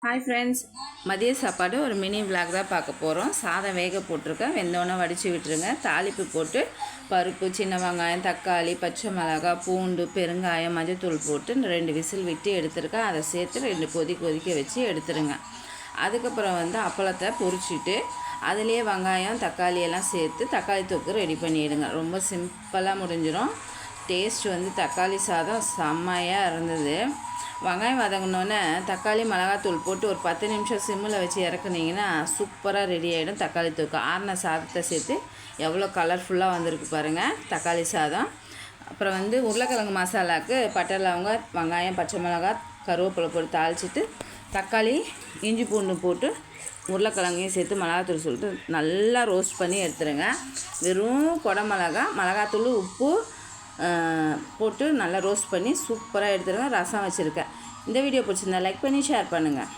Hi friends, மதிய சாப்பாடு ஒரு மினி விளாக் தான் பார்க்க போகிறோம். சாதம் வேக போட்டிருக்கேன், வெந்தோடனே வடித்து விட்டுருங்க. தாளிப்பு போட்டு பருப்பு, சின்ன வெங்காயம், தக்காளி, பச்சை மிளகாய், பூண்டு, பெருங்காயம், மஞ்சத்தூள் போட்டு 2 விசில் விட்டு எடுத்துருக்கேன். அதை சேர்த்து 2 கொதிக்க வச்சு எடுத்துருங்க. அதுக்கப்புறம் அப்பளத்தை பொரிச்சிட்டு அதுலேயே வெங்காயம், தக்காளி எல்லாம் சேர்த்து தக்காளி தொக்கு ரெடி பண்ணிவிடுங்க. ரொம்ப சிம்பிளாக முடிஞ்சிடும். டேஸ்ட் தக்காளி சாதம் செம்மையாக இருந்தது. வெங்காயம் வதங்கினோன்னே தக்காளி, மிளகாத்தூள் போட்டு ஒரு 10 நிமிஷம் சிம்மில் வச்சு இறக்குனீங்கன்னா சூப்பராக ரெடி ஆகிடும் தக்காளி தொக்கு. ஆறின சாதத்தை சேர்த்து எவ்வளோ கலர்ஃபுல்லாக வந்திருக்கு பாருங்கள் தக்காளி சாதம். அப்புறம் உருளைக்கிழங்கு மசாலாவுக்கு பட்டை, லவங்கம், வெங்காயம், பச்சை மிளகாய், கருவேப்பிலை போட்டு தாளிச்சிட்டு தக்காளி, இஞ்சி பூண்டு போட்டு உருளைக்கிழங்கையும் சேர்த்து மிளகாத்தூள் சொல்லிட்டு நல்லா ரோஸ்ட் பண்ணி எடுத்துருங்க. வெறும் மிளகாத்தூள், உப்பு போட்டு நல்லா ரோஸ்ட் பண்ணி சூப்பராக எடுத்துருங்க. ரசம் வச்சுருக்கேன். இந்த வீடியோ பிடிச்சிருந்தா லைக் பண்ணி ஷேர் பண்ணுங்கள்.